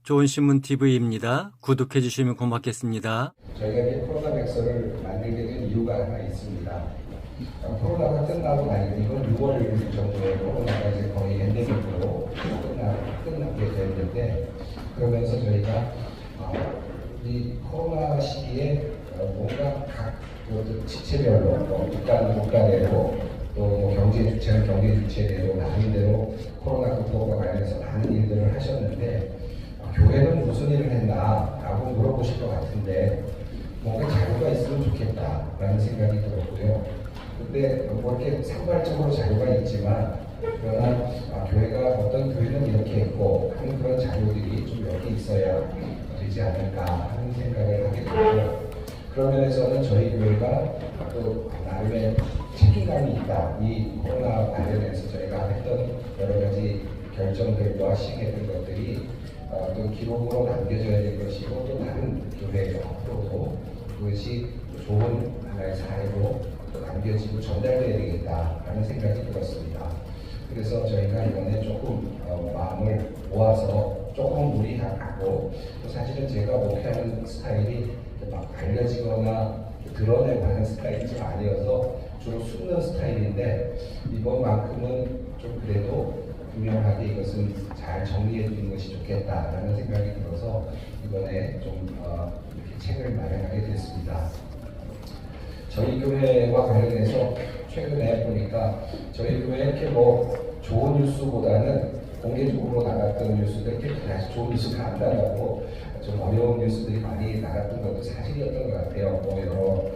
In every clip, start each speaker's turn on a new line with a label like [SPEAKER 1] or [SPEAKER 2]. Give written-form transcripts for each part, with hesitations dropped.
[SPEAKER 1] 좋은신문 TV입니다. 구독해 주시면 고맙겠습니다.
[SPEAKER 2] 저희가 이제 코로나 백서를 만들게 된 이유가 하나 있습니다. 코로나가 끝나고 나니 이건 6월 정도에 코로나가 이제 거의 엔데믹으로 끝나게 됐는데, 그러면서 저희가 이 코로나 시기에 뭔가 각 지체별로 국가대로 또 경제 주체는 경제 주체대로 나름대로 코로나 극복과 관련해서 많은 일들을 하셨는데, 교회는 무슨 일을 했나라고 물어보실 것 같은데 뭔가 자료가 있으면 좋겠다라는 생각이 들었고요. 근데 뭐 이렇게 산발적으로 자료가 있지만, 그러나 교회가 어떤 교회는 이렇게 했고 하는 그런 자료들이 좀 몇 개 있어야 되지 않을까 하는 생각을 하게 되고, 그런 면에서는 저희 교회가 또 나름의 책임감이 있다. 이 코로나 관련해서 저희가 했던 여러 가지 결정들과 시행했던 것들이 또 기록으로 남겨져야 될 것이고, 또 다른 교회 앞으로도 그것이 좋은 하나의 사례로 남겨지고 전달돼야 되겠다라는 생각이 들었습니다. 그래서 저희가 이번에 조금 마음을 모아서 조금 무리하고, 또 사실은 제가 목회하는 스타일이 막 알려지거나 드러내고 하는 스타일이 좀 아니어서 주로 숨는 스타일인데, 이번만큼은 좀 그래도 분명하게 이것은 잘 정리해 주는 것이 좋겠다라는 생각이 들어서 이번에 좀 이렇게 책을 마련하게 됐습니다. 저희 교회와 관련해서 최근에 보니까 저희 교회 이렇게 뭐 좋은 뉴스보다는 공개적으로 나갔던 뉴스들 이렇게 다시 좋은 뉴스가 안 나가고 좀 어려운 뉴스들이 많이 나갔던 것도 사실이었던 것 같아요. 뭐 여러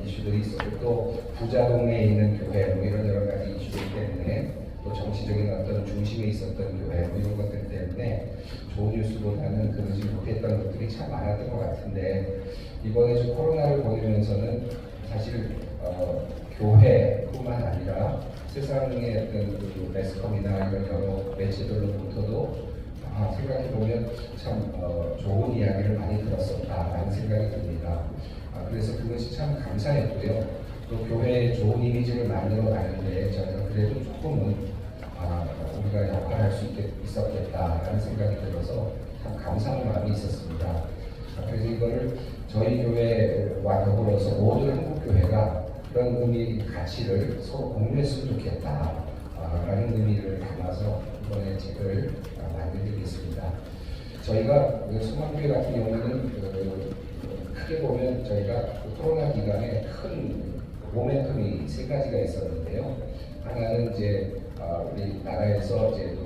[SPEAKER 2] 이슈들이 있었고, 또 부자 동네에 있는 교회 뭐 이런 여러 가지 이슈들 때문에, 또 정치적인 어떤 중심에 있었던 교회 뭐 이런 것들 때문에 좋은 뉴스보다는 그러지 못했던 것들이 참 많았던 것 같은데, 이번에 좀 코로나를 보내면서는 사실 교회뿐만 아니라 세상의 어떤 그 매스컴이나 이런 여러 매체들로부터도 생각해보면 참 좋은 이야기를 많이 들었었다라는 생각이 듭니다. 그래서 그것이 참 감사했고요. 또 교회의 좋은 이미지를 만들어 가는데 저희가 그래도 조금은 우리가 역할할 수 있었겠다라는 생각이 들어서 참 감사한 마음이 있었습니다. 그래서 이거를 저희 교회와 더불어서 모든 한국 교회가 그런 의미, 가치를 서로 공유했으면 좋겠다라는 의미를 담아서 이번에 책을 만들겠습니다. 저희가 소망교회 같은 경우는 크게 보면 저희가 코로나 기간에 큰 모멘텀이 세 가지가 있었는데요. 하나는 이제 우리 나라에서 이제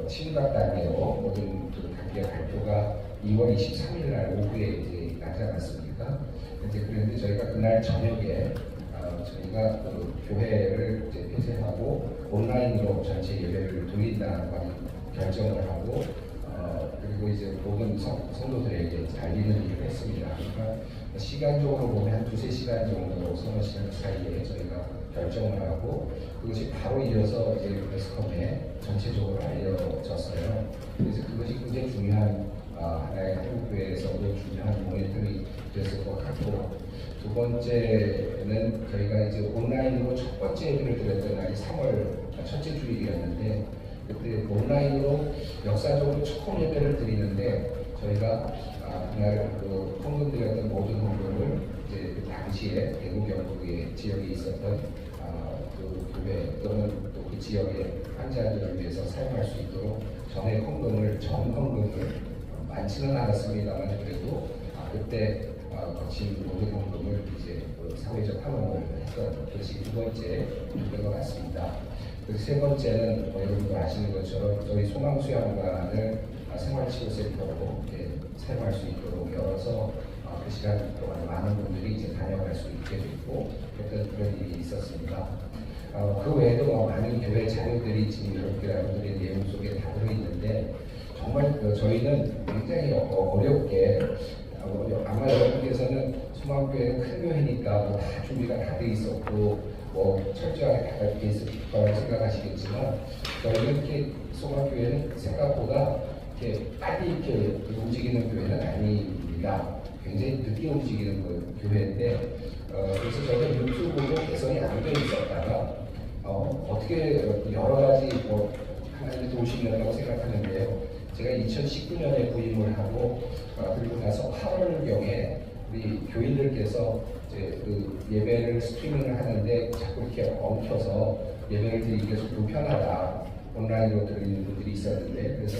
[SPEAKER 2] 심각 단계로 모든 단계 발표가 2월 23일 날 오후에 이제 나지 않았습니까? 이제 그런데 저희가 그날 저녁에 저희가 교회를 이제 폐쇄하고 온라인으로 전체 예배를 돌린다는 결정을 하고, 그리고 이제 모든 성도들에게 알리는 일을 했습니다. 그러니까 시간적으로 보면 한 2~3시간 정도, 서너 시간 사이에 저희가 결정을 하고, 그것이 바로 이어서 이제 매스컴에 전체적으로 알려졌어요. 그래서 그것이 굉장히 중요한 하나의 한국교회에서도 중요한 모멘텀이 됐을 것 같고, 두 번째는 저희가 이제 온라인으로 첫 번째 예배를 드렸던 날이 3월 첫째 주일이었는데, 그때 온라인으로 역사적으로 처음 예배를 드리는데 저희가 그날 헌금 드렸던 모든 헌금을 이제 그 당시에 대구 경북의 지역에 있었던 그 교회 또는 또 그 지역의 환자들을 위해서 사용할 수 있도록 전액 헌금을 많지는 않았습니다만 그래도 그때 거친 모든 헌금을 이제 사회적 환원을 했던 것이 두 번째 된 것 같습니다. 세 번째는 여러분도 아시는 것처럼 저희 소망수양관을 생활치료센터로 사용할 수 있도록 열어서 그 시간 동안 많은 분들이 이제 다녀갈 수 있게 됐고, 그런 일이 있었습니다. 그 외에도 많은 교회 자료들이 지금 이렇게 여러분들의 내용 속에 다 들어있는데, 정말 저희는 굉장히 어렵게 아마 여러분께서는 소망교회는 큰 교회니까 다 준비가 다 돼 있었고 철저하게 다 돼 있을 거라고 생각하시겠지만, 저희는 이렇게 소망교회는 생각보다 이렇게 빨리 이렇게 움직이는 교회는 아닙니다. 굉장히 늦게 움직이는 교회인데, 그래서 저희가 유튜브로 개선이 안 돼 있었다가 어떻게 여러 가지 하나님의 도우심이라고 생각하는데요. 제가 2019년에 부임을 하고 그리고 나서 8월경에 우리 교인들께서 이제 그 예배를 스트리밍을 하는데 자꾸 이렇게 엉켜서 예배를 드리기가 좀 불편하다 온라인으로 드리는 분들이 있었는데 그래서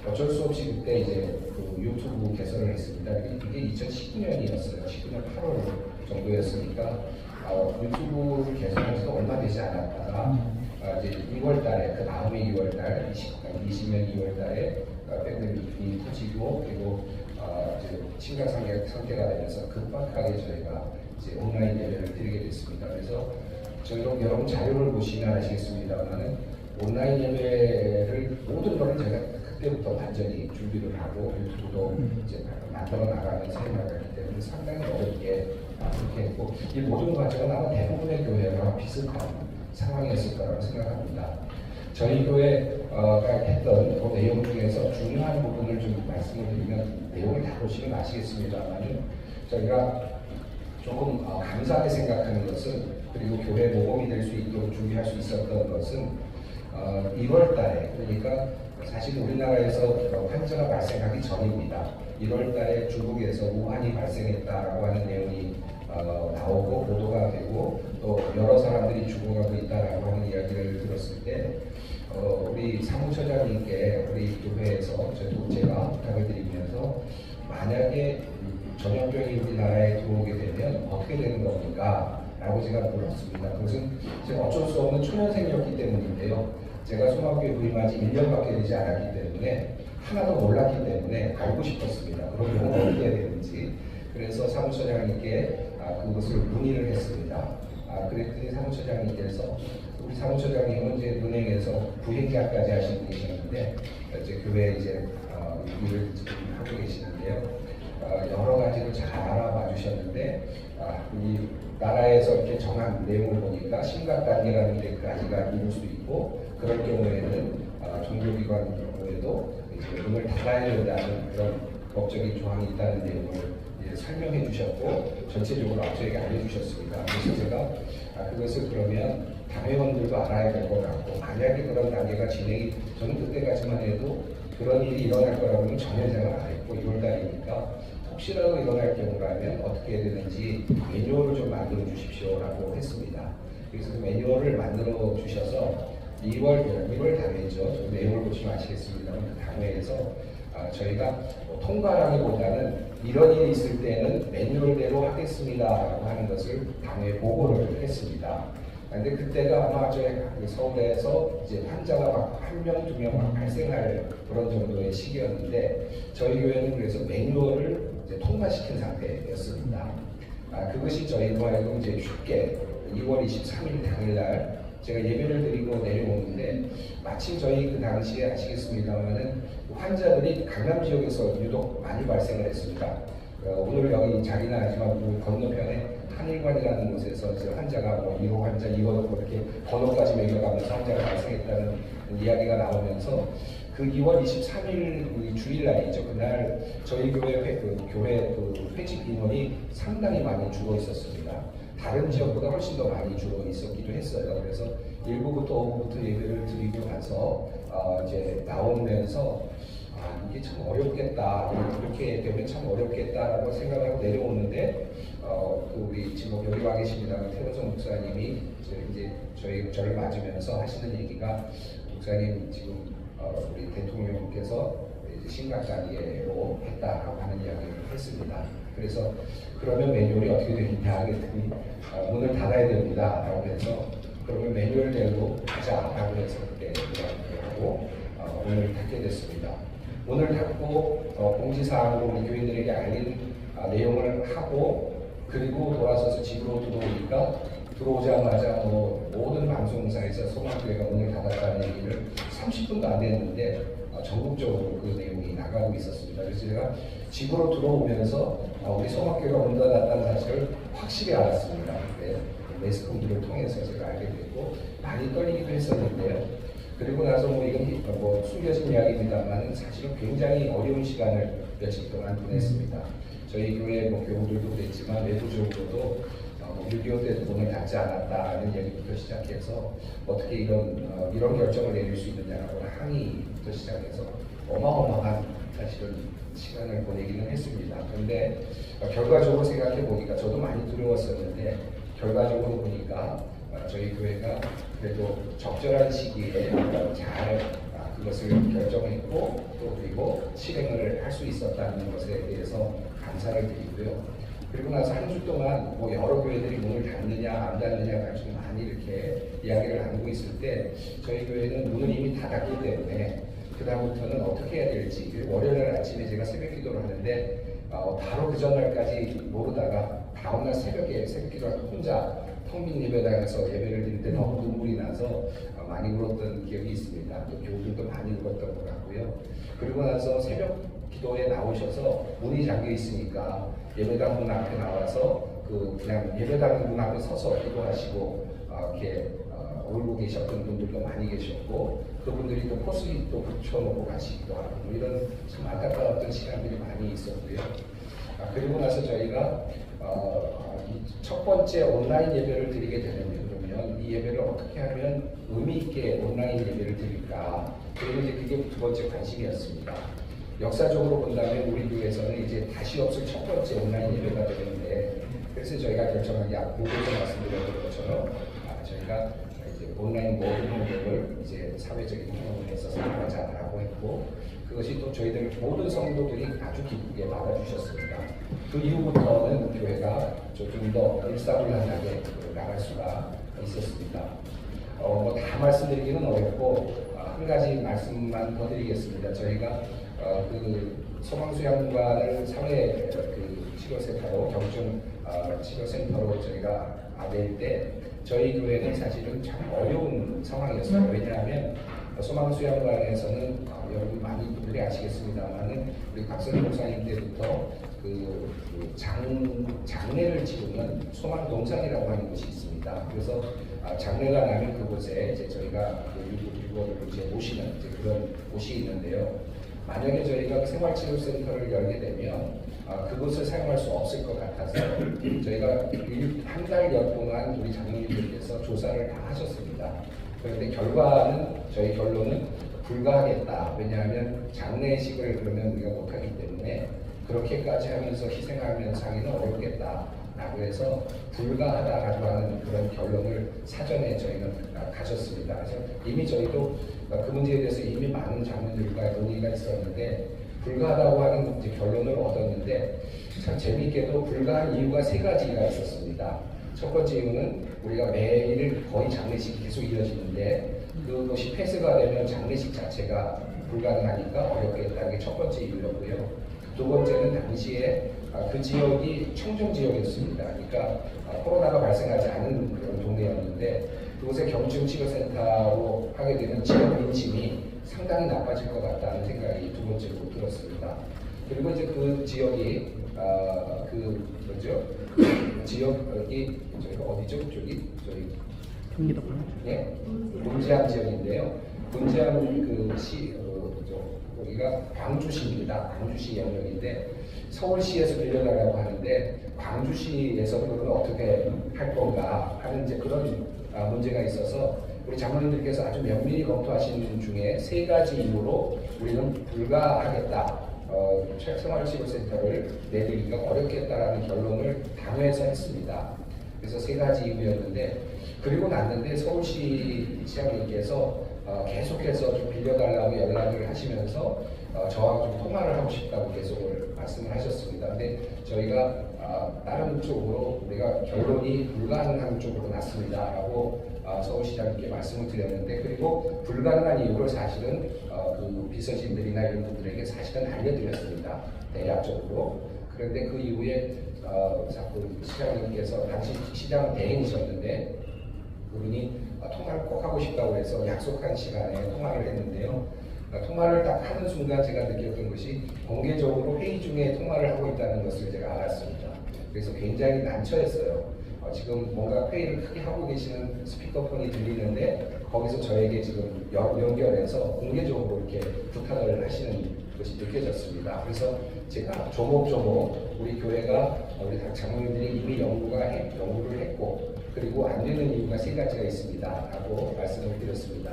[SPEAKER 2] 어쩔 수 없이 그때 이제 그 유튜브 개설을 했습니다. 이게 2019년이었어요. 19년 8월 정도였으니까 유튜브를 개설한 지도 얼마 되지 않았다가 이제 2월 달에 그 다음에 2월 달 20년 2월 달에 팬데믹이 터지고 그리고 이제 심각 상태가 되면서 급박하게 저희가 이제 온라인 예배를 드리게 됐습니다. 그래서 저희도 여러분 자료를 보시면 아시겠습니다만은 온라인 예배를 모든 것을 제가 그때부터 완전히 준비를 하고 유튜브도 이제 만들어 나가면서 해나가기 때문에 상당히 어렵게 그렇게 했고 이 모든 과정은 아마 대부분의 교회와 비슷한 상황이었을 거라고 생각합니다. 저희 교회가 했던 그 내용 중에서 중요한 부분을 좀 말씀을 드리면 내용을 다 보시면 아시겠습니다만 저희가 조금 감사하게 생각하는 것은 그리고 교회 모범이 될 수 있도록 준비할 수 있었던 것은 1월 달에 그러니까 사실 우리나라에서 환자가 발생하기 전입니다. 1월 달에 중국에서 우한이 발생했다라고 하는 내용이 나오고 보도가 되고 또 여러 사람들이 죽어가고 있다라고 하는 이야기를 들었을 때 우리 사무처장님께 우리 교회에서 제가 부탁을 드리면서 만약에 전염병이 우리나라에 들어오게 되면 어떻게 되는 겁니까? 라고 제가 물었습니다. 그것은 제가 어쩔 수 없는 초년생이었기 때문인데요. 제가 소망교회 부임한 지 1년밖에 되지 않았기 때문에 하나도 몰랐기 때문에 알고 싶었습니다. 그러면 어떻게 해야 되는지. 그래서 사무처장님께 그것을 문의를 했습니다. 그랬더니 사무처장님께서 우리 사무처장님은 이제 은행에서 부행자까지 하신 분이셨는데 이제 교회 이제 일을 지금 하고 계시는데요. 여러 가지를 잘 알아봐 주셨는데 이 나라에서 이렇게 정한 내용을 보니까 심각 단계라는 데까지가 이룰 수 있고 그럴 경우에는 종교기관 경우에도 이제 문을 닫아야 된다는 그런 법적인 조항이 있다는 내용을 설명해 주셨고 전체적으로 저에게 알려주셨습니다. 그래서 제가 그것을 그러면 당회원들도 알아야 될 것 같고 만약에 그런 단계가 진행이 저는 그때까지만 해도 그런 일이 일어날 거라고는 전혀 생각 안 했고 2월 달이니까 혹시라도 일어날 경우라면 어떻게 해야 되는지 매뉴얼을 좀 만들어 주십시오라고 했습니다. 그래서 그 매뉴얼을 만들어 주셔서 2월 당회죠. 내용을 보시면 아시겠습니다만 그 당회에서 저희가 통과라기보다는 이런 일이 있을 때는 매뉴얼대로 하겠습니다라고 하는 것을 당회에 보고를 했습니다. 근데 그때가 아마 저희 서울에서 이제 환자가 막 1명, 2명 막 발생할 그런 정도의 시기였는데 저희 교회는 그래서 매뉴얼을 이제 통과시킨 상태였습니다. 그것이 저희로 하여금 이제 쉽게 2월 23일 당일날 제가 예배를 드리고 내려오는데 마침 저희 그 당시에 아시겠습니다만은 환자들이 강남 지역에서 유독 많이 발생을 했습니다. 오늘 여기 자리는 아니지만 그 건너편에 한일관이라는 곳에서 환자가 뭐 1호 환자, 2호 이렇게 번호까지 매겨가면서 환자가 발생했다는 이야기가 나오면서 그 2월 23일 주일날이죠. 그날 저희 교회 회직 인원이 상당히 많이 줄어 있었습니다. 다른 지역보다 훨씬 더 많이 줄어 있었기도 했어요. 그래서 1부부터 5부부터 예배를 드리고 나서 이제 나오면서 이게 참 어렵겠다. 이렇게 되면 참 어렵겠다라고 생각하고 내려오는데 우리 지금 여기 와 계십니다만 태호성 목사님이 이제 저를 맞으면서 하시는 얘기가 목사님 지금 우리 대통령께서 심각 단계로 했다라고 하는 이야기를 했습니다. 그래서 그러면 매뉴얼이 어떻게 되느냐 그랬더니 문을 닫아야 됩니다 라고 해서 그러면 매뉴얼대로 하자라고 해서 그때 이야기하고 문을 닫게 됐습니다. 문을 닫고 공지사항으로 우리 교인들에게 알린 내용을 하고 그리고 돌아서서 집으로 들어오니까 들어오자마자 모든 방송사에서 소망교회가 문을 닫았다는 얘기를 30분도 안 됐는데 전국적으로 그 내용이 나가고 있었습니다. 그래서 제가 집으로 들어오면서 우리 소망교회가 문 닫았다는 사실을 확실히 알았습니다. 매스컴들을 통해서 제가 알게 됐고 많이 떨리기도 했었는데요. 그리고 나서 이건 숨겨진 이야기입니다만 사실은 굉장히 어려운 시간을 며칠 동안 보냈습니다. 저희 교회 교우들도 그랬지만 내부적으로도 6.25 때도 문을 닫지 않았다는 얘기부터 시작해서 어떻게 이런 결정을 내릴 수 있느냐라고 항의부터 시작해서 어마어마한 사실은 시간을 보내기는 했습니다. 그런데 결과적으로 생각해 보니까 저도 많이 두려웠었는데 결과적으로 보니까 저희 교회가 그래도 적절한 시기에 잘 그것을 결정했고 또 그리고 실행을 할 수 있었다는 것에 대해서 감사를 드리고요. 그리고 나서 한 주 동안 뭐 여러 교회들이 문을 닫느냐 안 닫느냐 가지고 많이 이렇게 이야기를 나누고 있을 때 저희 교회는 문을 이미 닫았기 때문에 그 다음부터는 어떻게 해야 될지 월요일 아침에 제가 새벽 기도를 하는데 바로 그 전날까지 모르다가 다음날 새벽에 새벽 기도를 혼자 텅 빈 예배당에서 예배를 드릴 때 너무 눈물이 나서 많이 울었던 기억이 있습니다. 또 교우들도 많이 울었던 것 같고요. 그리고 나서 새벽 기도에 나오셔서 문이 잠겨 있으니까 예배당 문 앞에 나와서 그냥 예배당 문 앞에 서서 기도하시고 이렇게 울고 계셨던 분들도 많이 계셨고 그분들이 또 포스잇도 붙여놓고 가시기도 하고 뭐 이런 참 안타까웠던 시간들이 많이 있었고요. 그리고 나서 저희가 첫 번째 온라인 예배를 드리게 되는데 그러면 이 예배를 어떻게 하면 의미 있게 온라인 예배를 드릴까? 그리고 이제 그게 두 번째 관심이었습니다. 역사적으로 본다면 우리 교회에서는 이제 다시 없을 첫 번째 온라인 예배가 되는데 그래서 저희가 결정한 게 앞부분에서 말씀드렸던 것처럼 저희가 이제 온라인 모든 모임을 이제 사회적인 경험을 했어서 하자라고 했고 그것이 또 저희들 모든 성도들이 아주 기쁘게 받아주셨습니다. 그 이후부터는 교회가 조금 더 일사불란하게 나갈 수가 있었습니다. 뭐 다 말씀드리기는 어렵고 한 가지 말씀만 더 드리겠습니다. 저희가 그 소망수양관을 사회 치료센터로 경증 치료센터로 저희가 낼 때 저희 교회는 사실은 참 어려운 상황이었어요. 왜냐하면 소망수양관에서는 여러분 많은 분들이 아시겠습니다만은 우리 박선희 목사님 때부터 장례를 치르는 소망동산이라고 하는 곳이 있습니다. 그래서 장례가 나면 그곳에 이제 저희가 유골을 이제 모시는 이제 그런 곳이 있는데요. 만약에 저희가 생활치료센터를 열게 되면 그것을 사용할 수 없을 것 같아서 저희가 한 달여 동안 우리 장로님들께서 조사를 다 하셨습니다. 그런데 저희 결론은 불가하겠다. 왜냐하면 장례식을 그러면 우리가 못하기 때문에 그렇게까지 하면서 희생하면서 하기는 어렵겠다. 라고 해서 불가하다라고 하는 그런 결론을 사전에 저희는 가졌습니다. 그래서 이미 저희도 그 문제에 대해서 이미 많은 장로들과 논의가 있었는데 불가하다고 하는 이제 결론을 얻었는데 참 재미있게도 불가한 이유가 세 가지가 있었습니다. 첫 번째 이유는 우리가 매일 거의 장례식이 계속 이어지는데 그것이 폐쇄가 되면 장례식 자체가 불가능하니까 어렵겠다는 게 첫 번째 이유였고요. 두 번째는 당시에 그 지역이 청정 지역이었습니다. 그러니까 코로나가 발생하지 않은 그런 동네였는데 그곳에 경증치료센터로 하게 되면 지역 민심이 상당히 나빠질 것 같다는 생각이 두 번째로 들었습니다. 그리고 이제 그 지역이 지역이 저희가 어디죠? 저희
[SPEAKER 3] 경기도
[SPEAKER 2] 예, 문제암 지역인데요. 문제암 여기가 광주시입니다. 광주시 영역인데 서울시에서 빌려달라고 하는데 광주시에서 그러면 어떻게 할 건가 하는 이제 그런 문제가 있어서 우리 장로님들께서 아주 면밀히 검토하신 중에 세 가지 이유로 우리는 불가하겠다. 생활치료센터를 내드리기가 어렵겠다라는 결론을 당회에서 했습니다. 그래서 세 가지 이유였는데 그리고 났는데 서울시 시장님께서 계속해서 좀 빌려달라고 연락을 하시면서 저하고 좀 통화를 하고 싶다고 계속 말씀을 하셨습니다. 근데 저희가 다른 쪽으로 우리가 결론이 불가능한 쪽으로 났습니다. 라고 서울시장님께 말씀을 드렸는데 그리고 불가능한 이유를 사실은 그 비서진들이나 이런 분들에게 사실은 알려드렸습니다. 대략적으로. 그런데 그 이후에 자꾸 시장님께서 당시 시장 대행이셨는데 그분이 통화를 꼭 하고 싶다고 해서 약속한 시간에 통화를 했는데요. 통화를 딱 하는 순간 제가 느꼈던 것이 공개적으로 회의 중에 통화를 하고 있다는 것을 제가 알았습니다. 그래서 굉장히 난처했어요. 지금 뭔가 회의를 크게 하고 계시는 스피커폰이 들리는데 거기서 저에게 지금 연결해서 공개적으로 이렇게 부탁을 하시는 것이 느껴졌습니다. 그래서 제가 조목조목 우리 교회가 우리 장로님들이 이미 연구를 했고 그리고 안 되는 이유가 세 가지가 있습니다. 라고 말씀을 드렸습니다.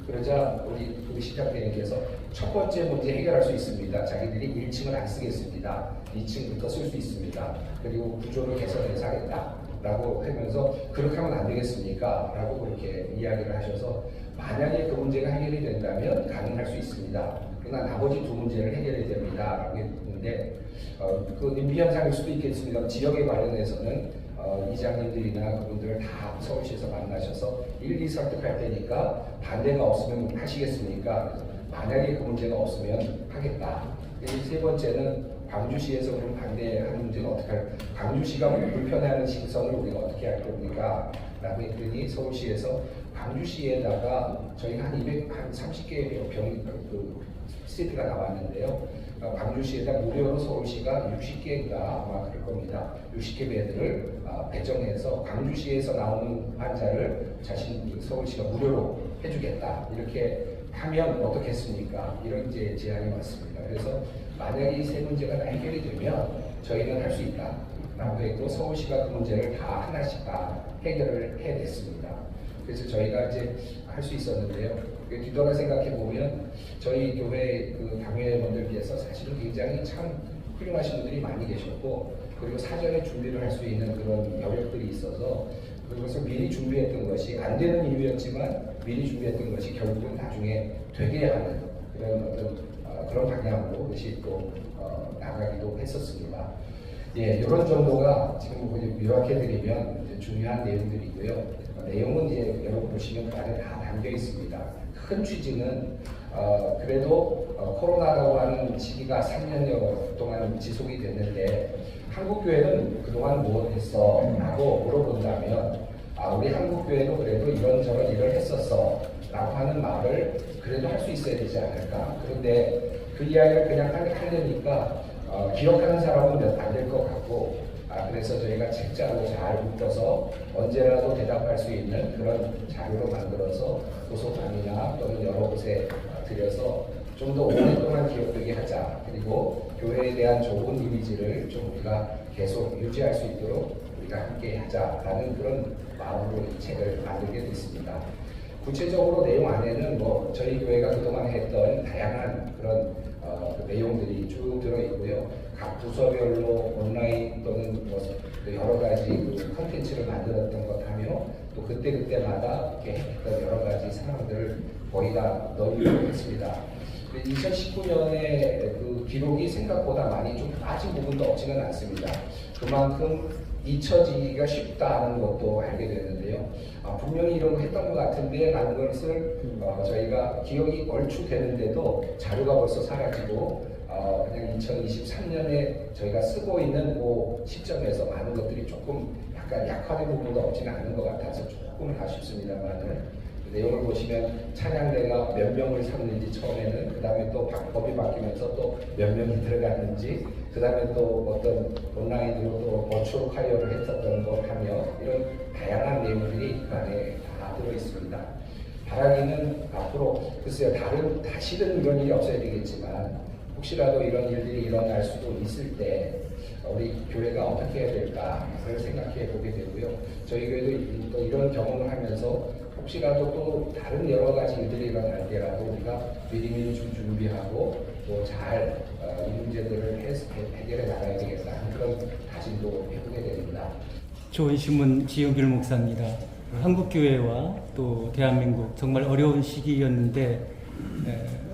[SPEAKER 2] 그러자 우리 시장님께서 첫 번째 문제 해결할 수 있습니다. 자기들이 1층을 안 쓰겠습니다. 2층부터 쓸 수 있습니다. 그리고 구조를 개선해서 하겠다. 라고 하면서 그렇게 하면 안 되겠습니까? 라고 그렇게 이야기를 하셔서 만약에 그 문제가 해결이 된다면 가능할 수 있습니다. 그러나 나머지 두 문제를 해결해야 됩니다. 라고 했는데 그 임비현상일 수도 있겠습니다. 지역에 관련해서는 이장님들이나 그분들을 다 서울시에서 만나셔서 일일이 설득할 테니까 반대가 없으면 하시겠습니까? 그래서 만약에 그 문제가 없으면 하겠다. 세 번째는 광주시에서 그럼 반대하는 문제는 어떻게 할까? 광주시가 불편해하는 시선을 우리가 어떻게 할 겁니까? 라고 했더니 서울시에서 광주시에다가 저희가 한 30개의 시트가 나왔는데요. 광주시에다 무료로 서울시가 60개인가 아마 그럴 겁니다. 60개 베드를 배정해서 광주시에서 나오는 환자를 서울시가 무료로 해주겠다. 이렇게 하면 어떻겠습니까? 이런 이제 제안이 왔습니다. 그래서 만약에 이 세 문제가 다 해결이 되면 저희는 할 수 있다. 라고 했고 서울시가 그 문제를 다 하나씩 다 해결을 해냈습니다. 그래서 저희가 이제 할 수 있었는데요. 뒤돌아 생각해 보면 저희 교회 그 당회원들께서 사실은 굉장히 참 훌륭하신 분들이 많이 계셨고 그리고 사전에 준비를 할 수 있는 그런 여력들이 있어서 그것을 미리 준비했던 것이 안 되는 이유였지만 미리 준비했던 것이 결국은 나중에 되게 하는 그런 그런 방향으로 그것이 또 나가기도 했었습니다. 예, 이런 정도가 지금 요약해드리면 중요한 내용들이고요. 내용은 이제 여러분 보시면 그 안에 다 담겨 있습니다. 큰 취지는 그래도 코로나라고 하는 시기가 3년여 동안 지속이 됐는데 한국교회는 그동안 무엇했어? 라고 물어본다면 우리 한국교회도 그래도 이런저런 일을 했었어 라고 하는 말을 그래도 할 수 있어야 되지 않을까. 그런데 그 이야기를 그냥 하려니까 기억하는 사람은 안 될 것 같고 그래서 저희가 책자로 잘 묶어서 언제라도 대답할 수 있는 그런 자료로 만들어서 도서관이나 또는 여러 곳에 들여서 좀 더 오랫동안 기억되게 하자. 그리고 교회에 대한 좋은 이미지를 좀 우리가 계속 유지할 수 있도록 우리가 함께 하자라는 그런 마음으로 이 책을 만들게 됐습니다. 구체적으로 내용 안에는 뭐 저희 교회가 그동안 했던 다양한 그런 내용들이 쭉 들어 있고요. 각 부서별로 온라인 또는 뭐 여러 가지 콘텐츠를 만들었던 것하며 또 그때마다 이렇게 했던 여러 가지 상황들을 거의 다 넣으려고 했습니다. 2019년에 그 기록이 생각보다 많이 좀 빠진 부분도 없지는 않습니다. 그만큼 잊혀지기가 쉽다는 것도 알게 됐는데요. 분명히 이런 거 했던 것 같은데 라는 것을 저희가 기억이 얼추 되는데도 자료가 벌써 사라지고 그냥 2023년에 저희가 쓰고 있는 그 시점에서 많은 것들이 조금 약간 약화된 부분도 없지는 않은 것 같아서 조금 아쉽습니다만은 내용을 보시면 찬양대가 몇 명을 삼는지 처음에는 그 다음에 또 법이 바뀌면서 또 몇 명이 들어갔는지 그 다음에 또 어떤 온라인으로 또 버추얼 콰이어를 했었던 것 하며 이런 다양한 내용들이 그 안에 다 들어있습니다. 바라기는 앞으로 글쎄요 다시는 이런 일이 없어야 되겠지만 혹시라도 이런 일들이 일어날 수도 있을 때 우리 교회가 어떻게 해야 될까를 생각해 보게 되고요. 저희 교회도 또 이런 경험을 하면서 혹시라도 또 다른 여러 가지 일들이 일어날 때라도 우리가 미리미리 좀 준비하고 또 잘 이 문제들을 해결해 나가야 되겠다는 그런 다짐도 해보게 됩니다.
[SPEAKER 1] 좋은 신문 지영길 목사입니다. 한국교회와 또 대한민국 정말 어려운 시기였는데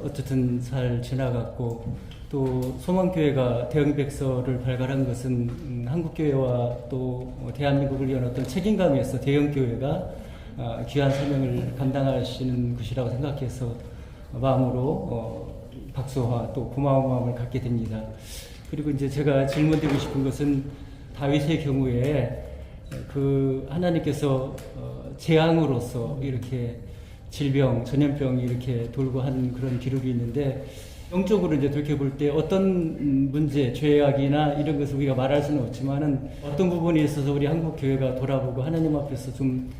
[SPEAKER 1] 어쨌든 잘 지나갔고 또 소망교회가 대형백서를 발간한 것은 한국교회와 또 대한민국을 위한 어떤 책임감에서 대형교회가 귀한 사명을 감당하시는 것이라고 생각해서 마음으로 박수와 또 고마운 마음을 갖게 됩니다. 그리고 이제 제가 질문드리고 싶은 것은 다윗의 경우에 그 하나님께서 재앙으로서 이렇게 질병, 전염병이 이렇게 돌고 한 그런 기록이 있는데 영적으로 이제 돌이켜볼 때 어떤 문제, 죄악이나 이런 것을 우리가 말할 수는 없지만은 어떤 부분에 있어서 우리 한국 교회가 돌아보고 하나님 앞에서 좀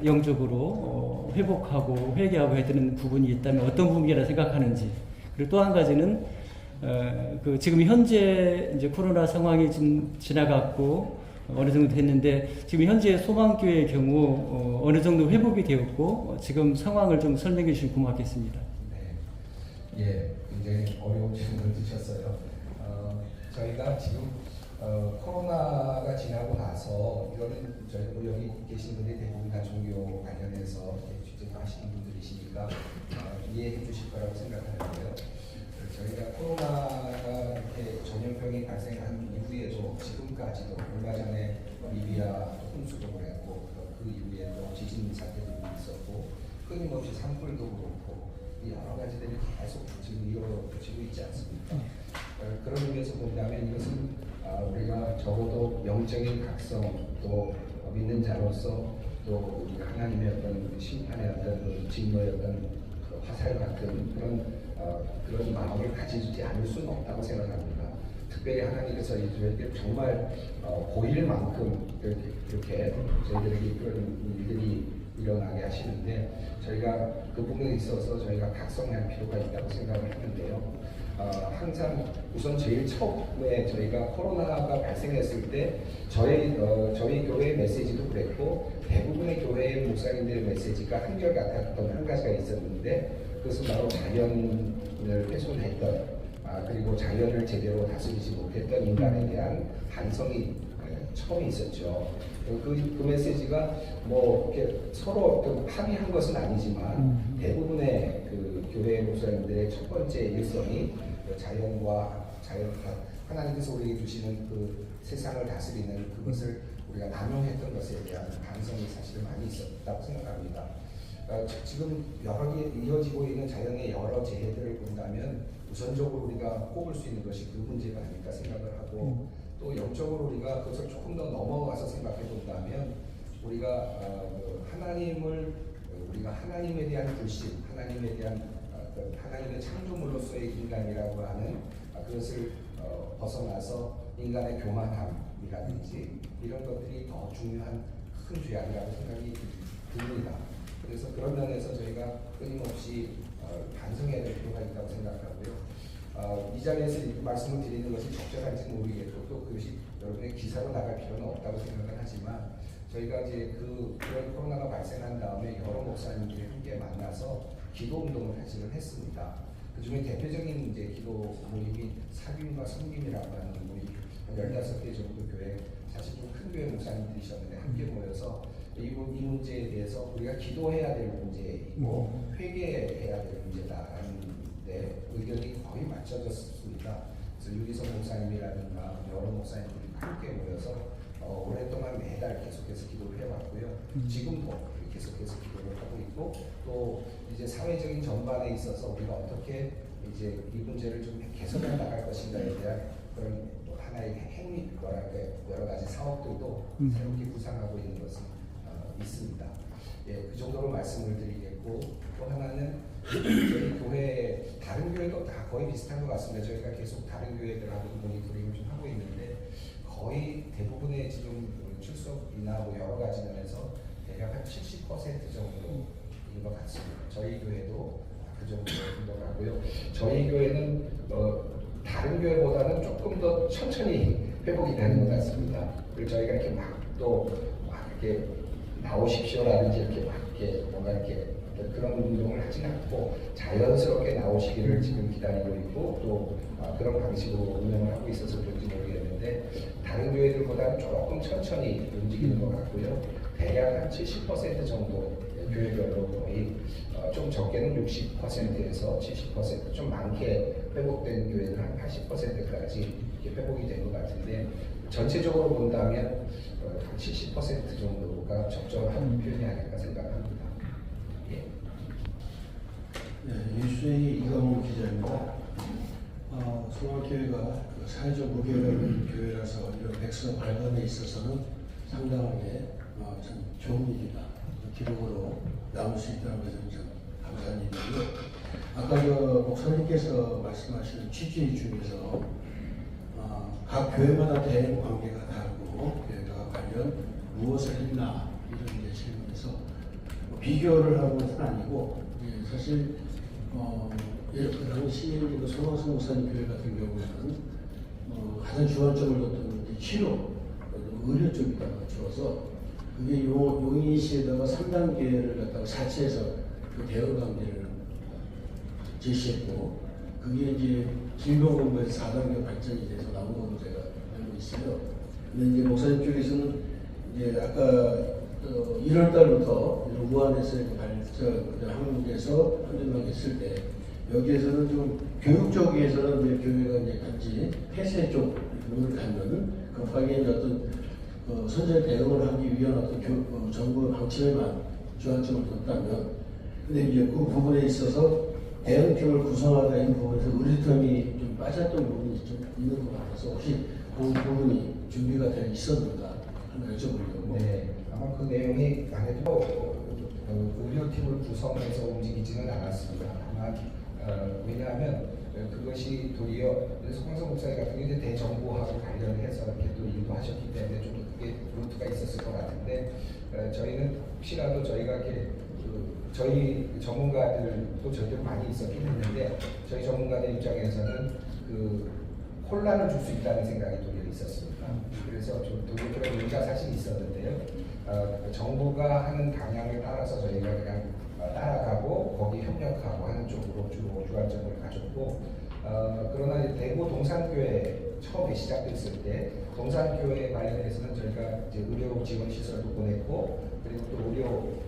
[SPEAKER 1] 영적으로 회복하고 회개하고 해야 되는 부분이 있다면 어떤 부분이라 생각하는지. 그리고 또 한 가지는 지금 현재 이제 코로나 상황이 좀 지나갔고 어느 정도 됐는데 지금 현재 소망교회의 경우 어느 정도 회복이 되었고 지금 상황을 좀 설명해 주시면 고맙겠습니다.
[SPEAKER 2] 네, 예, 굉장히 어려운 질문을 주셨어요. 저희가 지금 코로나가 지나고 나서 이거는 저희 여기 계신 분들이 대부분 다 종교 관련해서 취재하시는 분들이시니까 이해해 주실 거라고 생각하는데요. 저희가 코로나가 이렇게 전염병이 발생한 이후에도 지금까지도 얼마 전에 리비아 홍수도 그랬고 그 이후에도 지진 사태도 있었고 끊임없이 산불도 그렇고 여러 가지들이 계속 지금 이루어지고 있지 않습니까? 그런 의미에서 본다면 이것은 우리가 적어도 영적인 각성 또 믿는 자로서 또 우리가 하나님의 어떤 심판의 어떤 진노의 어떤 화살 같은 그런 마음을 가지지 않을 수는 없다고 생각합니다. 특별히 하나님께서 저희에게 정말 보일 만큼 이렇게 저희들에게 그런 일들이 일어나게 하시는데 저희가 그 부분에 있어서 저희가 각성할 필요가 있다고 생각을 하는데요. 항상 우선 제일 처음에 저희가 코로나가 발생했을 때 저희 교회의 메시지도 그랬고 대부분의 교회의 목사님들의 메시지가 한결같았던 한 가지가 있었는데 그것은 바로 자연을 훼손했던 그리고 자연을 제대로 다스리지 못했던 인간에 대한 반성이 처음에 있었죠. 그 메시지가 뭐 이렇게 서로 합의한 것은 아니지만 대부분의 그 교회 목사님들의 첫 번째 일성이 자연과 하나님께서 우리에게 주시는 그 세상을 다스리는 그것을 우리가 남용했던 것에 대한 반성이 사실 많이 있었다고 생각합니다. 지금 여러 개 이어지고 있는 자연의 여러 재해들을 본다면 우선적으로 우리가 꼽을 수 있는 것이 그 문제가 아닐까 생각을 하고 또 영적으로 우리가 그것을 조금 더 넘어가서 생각해 본다면 우리가 하나님에 대한 불신, 하나님에 대한 하나님의 창조물로서의 인간이라고 하는 그것을 벗어나서 인간의 교만함이라든지 이런 것들이 더 중요한 큰 죄악이라고 생각이 듭니다. 그래서 그런 면에서 저희가 끊임없이 반성해야 될 필요가 있다고 생각하고요. 이 자리에서 말씀을 드리는 것이 적절한지는 모르겠고 또 그것이 여러분의 기사로 나갈 필요는 없다고 생각을 하지만 저희가 이제 그런 코로나가 발생한 다음에 여러 목사님들이 함께 만나서 기도 운동을 사실은 했습니다. 그 중에 대표적인 이제 기도 모임이 사귐과 섬김이라고 하는 모임, 한 16개 정도 교회, 사실 좀 큰 교회 목사님들이셨는데 함께 모여서 이 문제에 대해서 우리가 기도해야 될 문제이고 회개해야 될 문제다라는 데 의견이 거의 맞춰졌습니다. 그래서 유기성 목사님이라든가 여러 목사님들이 함께 모여서 오랫동안 매달 계속해서 기도를 해왔고요. 지금도 계속해서 기도를 하고 있고 또 이제 사회적인 전반에 있어서 우리가 어떻게 이제 이 문제를 좀 개선해 나갈 것인가에 대한 그런 하나의 여러 가지 사업들도 새롭게 구상하고 있는 것은 있습니다. 예, 그 정도로 말씀을 드리겠고 또 하나는 저희 교회 다른 교회도 다 거의 비슷한 것 같습니다. 저희가 계속 다른 교회들하고 모니터링을 좀 하고 있는데 거의 대부분의 지금 출석이나 뭐 여러 가지 면에서 대략 한 70% 정도인 것 같습니다. 저희 교회도 그 정도인 것 같고요. 저희 교회는 다른 교회보다는 조금 더 천천히 회복이 되는 것 같습니다. 그리고 저희가 이렇게 막 이렇게 나오십시오라든지 이렇게 막 이렇게 뭔가 이렇게 그런 운동을 하진 않고 자연스럽게 나오시기를 지금 기다리고 있고 또 그런 방식으로 운영을 하고 있어서 그런지 모르겠는데 다른 교회들보다는 조금 천천히 움직이는 것 같고요. 대략 한 70% 정도 교회별로 거의 좀 적게는 60%에서 70% 좀 많게 회복된 교회는 한 80%까지 회복이 된 것 같은데 전체적으로 본다면 한 70% 정도가 적절한 표현이 아닐까 생각합니다. 예.
[SPEAKER 3] 네, 뉴스웨이 이광훈 기자입니다. 소망교회가 사회적 무게를 교회라서 이런 백서 발간에 있어서는 상당하게 참 좋은 일이다. 기록으로 남을 수 있다는 것은 참 감사한 일이고요. 아까 목사님께서 말씀하신 취지 중에서 각 교회마다 대응 관계가 다르고 교회가 과연 무엇을 했나 이런 이제 질문에서 비교를 하는 것은 아니고 사실 그 당시 소망성 목사님 교회 같은 경우에는 가장 주안점을 뒀던 치료 의료 쪽에다가 주어서 그게 용인시에다가 3단 계획을 갖다가 자체에서 그 대응 관계를 제시했고 그게 이제 길병공부에서 4단계 발전이 돼서 나온 걸로 제가 알고 있어요. 근데 이제 목사님 쪽에서는 이제 아까 1월 달부터 우한에서 한국에서 한전망했을 때 여기에서는 좀 교육 쪽에서는 이제 교회가 이제 같이 폐쇄 쪽을 가면 급하게 이제 어떤 선제 대응을 하기 위한 어떤 정부의 방침에만 주안점을 뒀다면 근데 이제 그 부분에 있어서 대응팀을 구성하다 있는 부분에서 의료팀이 좀 빠졌던 부분이 좀 있는 것 같아서 혹시 그 부분이 준비가 되어 있었는가 한번 여쭤보려고.
[SPEAKER 2] 네, 아마 그 내용이 안에도 의료팀을 구성해서 움직이지는 않았습니다. 다만 왜냐하면 그것이 도리어 송광석 목사님 같은 경우 이제 대정부하고 관련해서 이렇게 또 일도 하셨기 때문에 좀 그게 루트가 있었을 것 같은데 저희는 혹시라도 저희가 이렇게 저희 전문가들도 저희도 많이 있었긴 했는데 저희 전문가들 입장에서는 그 혼란을 줄 수 있다는 생각이 도리어 있었습니다. 그래서 좀 도리어 그런 의미가 사실 있었는데요. 정부가 하는 방향을 따라서 저희가 그냥 따라가고 거기 협력하고 하는 쪽으로 주로 주안점을 가졌고 그러나 이제 대구 동산교회 처음에 시작됐을 때 동산교회 관련해서는 저희가 이제 의료 지원 시설도 보냈고 그리고 또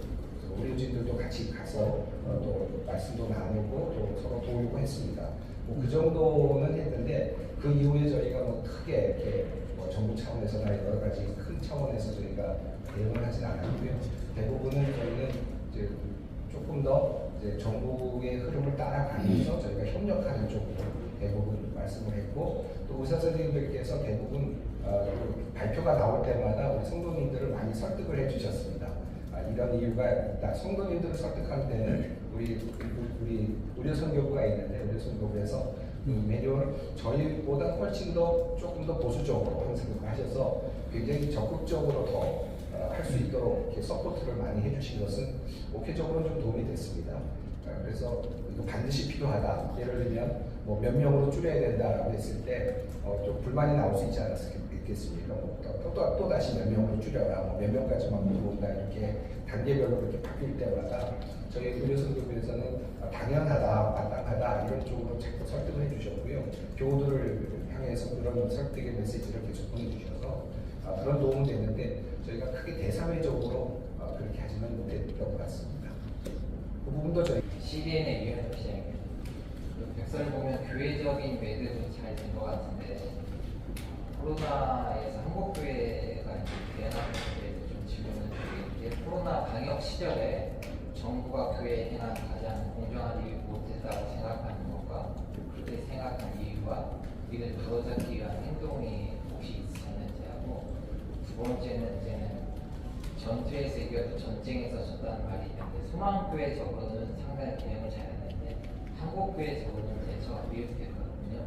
[SPEAKER 2] 의료진들도 같이 가서 또 말씀도 나누고 또 서로 도우고 했습니다. 뭐 그 정도는 했는데 그 이후에 저희가 뭐 크게 이렇게 뭐 정부 차원에서나 여러 가지 큰 차원에서 저희가 대응을 하진 않았고요. 대부분은 저희는 이제 조금 더 이제 정부의 흐름을 따라가면서 저희가 협력하는 쪽으로 대부분 말씀을 했고 또 의사 선생님들께서 대부분 발표가 나올 때마다 우리 성도님들을 많이 설득을 해주셨습니다. 이런 이유가 있다. 성도님들을 설득하는 데는 우리 의료선교부가 있는데 의료선교부에서 매뉴얼 저희보다 훨씬 더 조금 더 보수적으로 항상 하셔서 굉장히 적극적으로 더 할 수 있도록 이렇게 서포트를 많이 해주신 것은 목회적으로는 좀 도움이 됐습니다. 그래서 이거 반드시 필요하다. 예를 들면 뭐 몇 명으로 줄여야 된다라고 했을 때 좀 불만이 나올 수 있지 않았겠습니까? 또 다시 몇 명으로 줄여라. 뭐 몇 명까지만 들어온다. 이렇게 단계별로 그렇게 바뀔 때마다 저희 의료선교부에서는 당연하다, 마땅하다 이런 쪽으로 자꾸 설득을 해주셨고요. 교우들을 향해서 그런 설득의 메시지를 계속 보내주셔서 그런 도움은 됐는데 저희가 크게 대사회적으로 그렇게 하지는 못했던 것 같습니다. 그 부분도 저희
[SPEAKER 4] CDN의 유현석 시장입니다. 백서를 보면 교회적인 매듭은 잘 된 것 같은데 코로나에서 한국교회가 대안하는 데서 좀 질문을 드리는데 코로나 방역 시절에 정부가 교회에 대한 가장 공정하지 못했다고 생각하는 것과 그렇게 생각한 이유와 이를 바로잡기 위한 행동이 혹시 있었는지 하고 두 번째는 이제는 전투에서 이겨도 전쟁에서 졌다는 말이 있는데 소망교회적으로는 상당히 대응을 잘했는데 한국교회적으로는 대처가 미흡했거든요.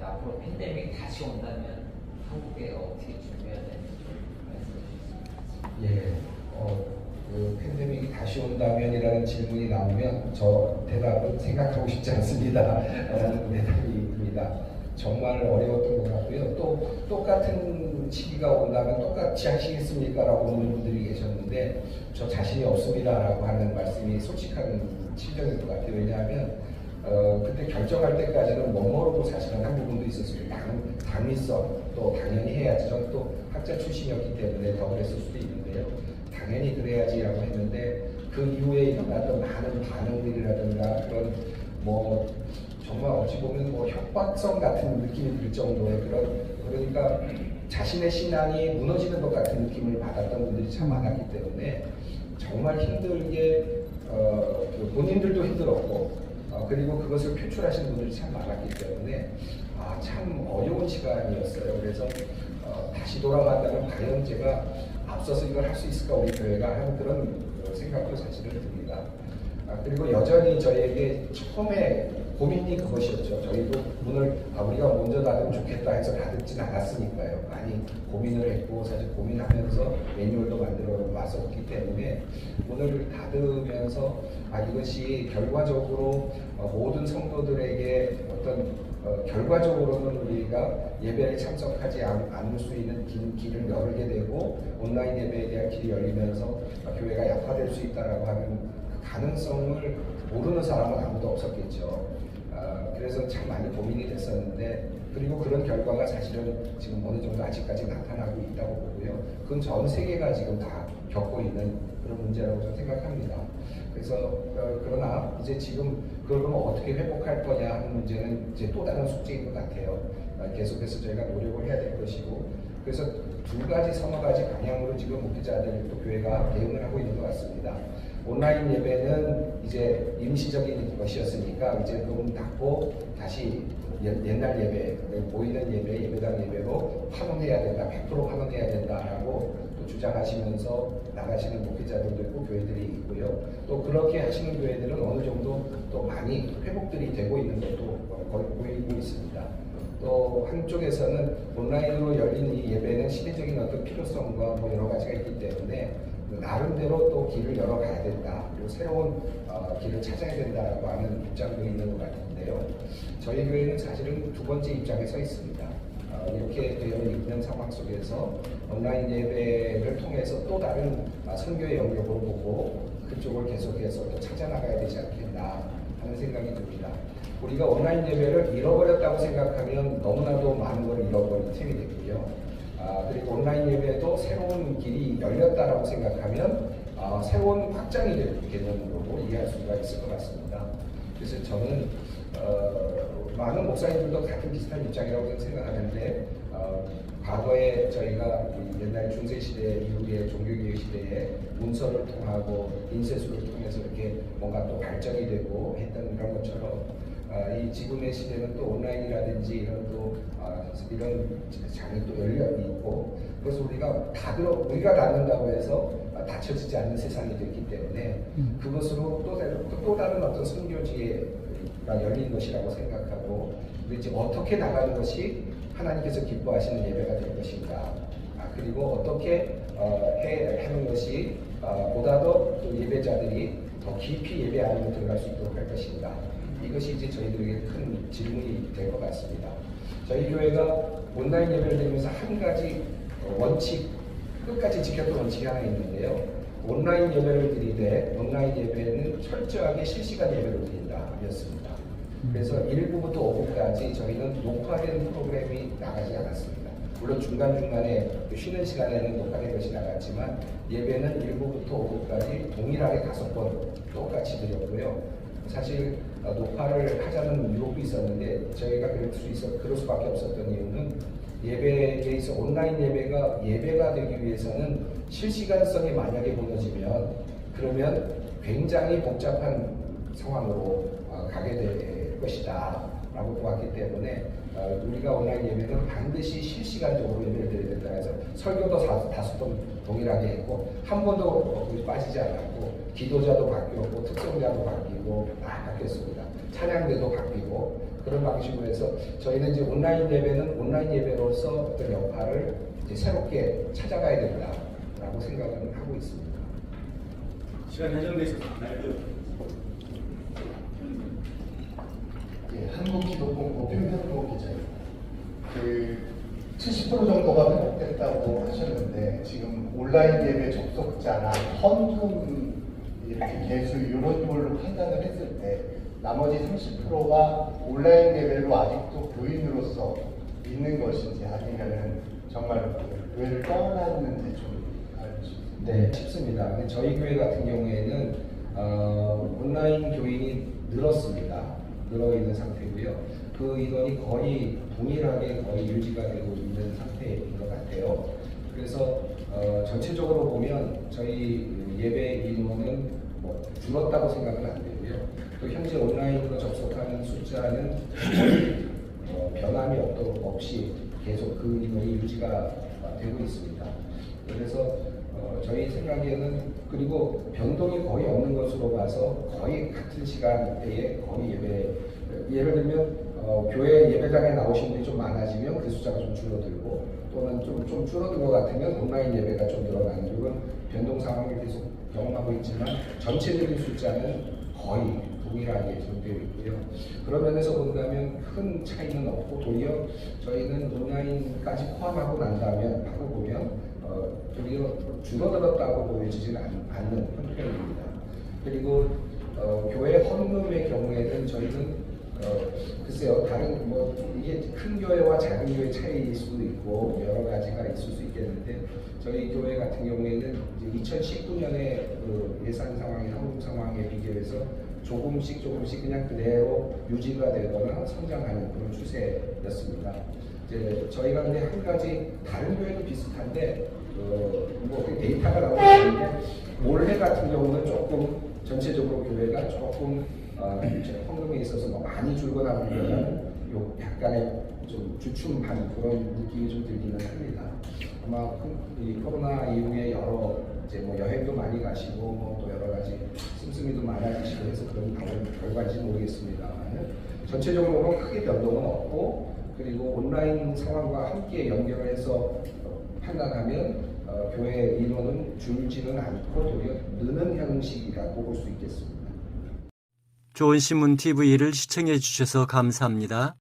[SPEAKER 4] 앞으로 팬데믹이 다시 온다면 한국교회가 어떻게 준비해야 되는지 좀 말씀해 주시겠습니다.
[SPEAKER 2] 예, 그 팬데믹이 다시 온다면이라는 질문이 나오면 저 대답은 생각하고 싶지 않습니다. 대답입니다. 정말 어려웠던 것 같고요. 또 똑같은 시기가 온다면 똑같이 하시겠습니까? 라고 묻는 분들이 계셨는데 저 자신이 없습니다. 라고 하는 말씀이 솔직한 심정일 것 같아요. 왜냐하면 그때 결정할 때까지는 뭐뭐로도 사실은 한 부분도 있었습니다. 당위성 또 당연히 해야지. 저는 또 학자 출신이었기 때문에 더 그랬을 수도 있는데요. 당연히 그래야지라고 했는데 그 이후에 일어났던 많은 반응들이라든가 그런 뭐 정말 어찌 보면 뭐 협박성 같은 느낌이 들 정도의 그러니까 자신의 신앙이 무너지는 것 같은 느낌을 받았던 분들이 참 많았기 때문에 정말 힘들게 본인들도 힘들었고 그리고 그것을 표출하시는 분들이 참 많았기 때문에 참 어려운 시간이었어요. 그래서 다시 돌아간다면 과연 제가 앞서서 이걸 할 수 있을까 우리 교회가 하는 그런 생각도 사실은 듭니다. 그리고 여전히 저희에게 처음에 고민이 그것이었죠. 저희도 문을 우리가 먼저 닫으면 좋겠다 해서 닫지는 않았으니까요. 많이 고민을 했고 사실 고민하면서 매뉴얼도 만들어 왔었기 때문에 문을 닫으면서 이것이 결과적으로 모든 성도들에게 어떤 결과적으로는 우리가 예배에 참석하지 않을 수 있는 길을 열게 되고 온라인 예배에 대한 길이 열리면서 교회가 약화될 수 있다라고 하는 그 가능성을 모르는 사람은 아무도 없었겠죠. 그래서 참 많이 고민이 됐었는데, 그리고 그런 결과가 사실은 지금 어느 정도 아직까지 나타나고 있다고 보고요. 그건 전 세계가 지금 다 겪고 있는 그런 문제라고 저는 생각합니다. 그래서 그러나 이제 지금 그걸 그럼 어떻게 회복할 거냐 하는 문제는 이제 또 다른 숙제인 것 같아요. 계속해서 저희가 노력을 해야 될 것이고, 그래서 두 가지 서너 가지 방향으로 지금 목회자들 또 교회가 대응을 하고 있는 것 같습니다. 온라인 예배는 이제 임시적인 것이었으니까 이제 문 닫고 다시 옛날 예배, 모이는 예배, 예배당 예배로 환원해야 된다, 100% 환원해야 된다라고 또 주장하시면서 나가시는 목회자들도 있고 교회들이 있고요. 또 그렇게 하시는 교회들은 어느 정도 또 많이 회복들이 되고 있는 것도 거의 보이고 있습니다. 또 한쪽에서는 온라인으로 열린 이 예배는 시대적인 어떤 필요성과 뭐 여러 가지가 있기 때문에 나름대로 또 길을 열어가야 된다, 그리고 새로운 길을 찾아야 된다라고 하는 입장도 있는 것 같은데요. 저희 교회는 사실은 두 번째 입장에 서 있습니다. 이렇게 되어 있는 상황 속에서 온라인 예배를 통해서 또 다른 선교의 영역으로 보고 그쪽을 계속해서 또 찾아나가야 되지 않겠나 하는 생각이 듭니다. 우리가 온라인 예배를 잃어버렸다고 생각하면 너무나도 많은 걸 잃어버린 셈이 되고요. 그리고 온라인 예배도 새로운 길이 열렸다라고 생각하면 새로운 확장이 될 개념으로 이해할 수가 있을 것 같습니다. 그래서 저는 많은 목사님들도 같은 비슷한 입장이라고 저는 생각하는데, 과거에 저희가 옛날 중세시대 이후의 종교개혁 시대에 문서를 통하고 인쇄술을 통해서 이렇게 뭔가 또 발전이 되고 했던 그런 것처럼 이 지금의 시대는 또 온라인이라든지 이런 또 이런 장이 또 열려 있고, 그래서 우리가 우리가 닫는다고 해서 닫혀지지 않는 세상이 됐기 때문에 그것으로 또 다른 어떤 선교지가 열린 것이라고 생각하고, 이제 어떻게 나가는 것이 하나님께서 기뻐하시는 예배가 될 것인가, 그리고 어떻게 하는 것이 보다 더 예배자들이 더 깊이 예배 안으로 들어갈 수 있도록 할 것인가, 이것이 이제 저희들에게 큰 질문이 될 것 같습니다. 저희 교회가 온라인 예배를 드리면서 한 가지 원칙, 끝까지 지켰던 원칙이 하나 있는데요. 온라인 예배를 드리되 온라인 예배는 철저하게 실시간 예배로 드린다 였습니다. 그래서 1부부터 5부까지 저희는 녹화된 프로그램이 나가지 않았습니다. 물론 중간중간에 쉬는 시간에는 녹화된 것이 나갔지만 예배는 1부부터 5부까지 동일하게 5번 똑같이 드렸고요. 사실 녹화를 하자는 유혹도 있었는데 저희가 그럴 수밖에 없었던 이유는 예배에 있어 온라인 예배가 되기 위해서는 실시간성이 만약에 무너지면 그러면 굉장히 복잡한 상황으로 가게 될 것이다 라고 보았기 때문에 우리가 온라인 예배는 반드시 실시간적으로 예배를 드려야 된다 해서 설교도 5번 동일하게 했고 한 번도 빠지지 않았고, 기도자도 바뀌었고 특성자도 바뀌고 다 바뀌었습니다. 찬양대도 바뀌고 그런 방식으로 해서 저희는 이제 온라인 예배는 온라인 예배로서 어떤 역할을 이제 새롭게 찾아가야 된다라고 생각을 하고 있습니다.
[SPEAKER 5] 시간 한정돼 있어서
[SPEAKER 3] 한국기독공고 표현도 기자입니다. 70% 정도가 회복됐다고 하셨는데 지금 온라인 예배 접속자나 헌금 이렇게 개수 이런 걸로 판단을 했을 때 나머지 30%가 온라인 예배로 아직도 교인으로서 있는 것인지 아니면은 정말 교회를 떠났는지 좀 알고 싶습니다.
[SPEAKER 2] 네, 쉽습니다. 근데 저희 교회 같은 경우에는 온라인 교인이 늘어 있는 상태고요. 그 인원이 거의 동일하게 거의 유지가 되고 있는 상태인 것 같아요. 그래서 전체적으로 보면 저희 예배 인원은 뭐 줄었다고 생각은 안 되고요. 또 현재 온라인으로 접속하는 숫자는 변함이 없이 계속 그 인원이 유지가 되고 있습니다. 그래서 저희 생각에는 그리고 변동이 거의 없는 것으로 봐서 거의 같은 시간대에 거의 예를 들면 교회 예배당에 나오신 분이 좀 많아지면 그 숫자가 좀 줄어들고 또는 좀 줄어든 것 같으면 온라인 예배가 좀 늘어나는 이건 변동 상황을 계속 경험하고 있지만 전체적인 숫자는 거의 동일하게 적용되어 있고요. 그런 면에서 본다면 큰 차이는 없고 도리어 저희는 온라인까지 포함하고 난다면 하고 보면 도리어 줄어들었다고 보여지지는 않는 형편입니다. 그리고 교회 헌금의 경우에는 저희는 글쎄요, 다른 이게 큰 교회와 작은 교회 차이일 수도 있고 여러 가지가 있을 수 있겠는데 저희 교회 같은 경우에는 이제 2019년에 그 예산 상황이 헌금 상황에 비교해서 조금씩 그냥 그대로 유지가 되거나 성장하는 그런 추세였습니다. 이제 저희가 근데 한 가지 다른 교회도 비슷한데 데이터가 나오고 있는데 올해 같은 경우는 조금 전체적으로 교회가 조금 헌금에 있어서 많이 줄거나 보면 약간의 좀 주춤한 그런 느낌이 좀 들기는 합니다. 아마 이 코로나 이후에 여러 이제 여행도 많이 가시고 또 여러 가지 씀씀이도 많아지시고 해서 그런 결과인지 모르겠습니다만 전체적으로 크게 변동은 없고 그리고 온라인 상황과 함께 연결해서 판단하면 교회 인원은 줄지는 않고 도리어 느는 형식이라고 볼 수 있겠습니다.
[SPEAKER 1] 좋은 신문 TV를 시청해 주셔서 감사합니다.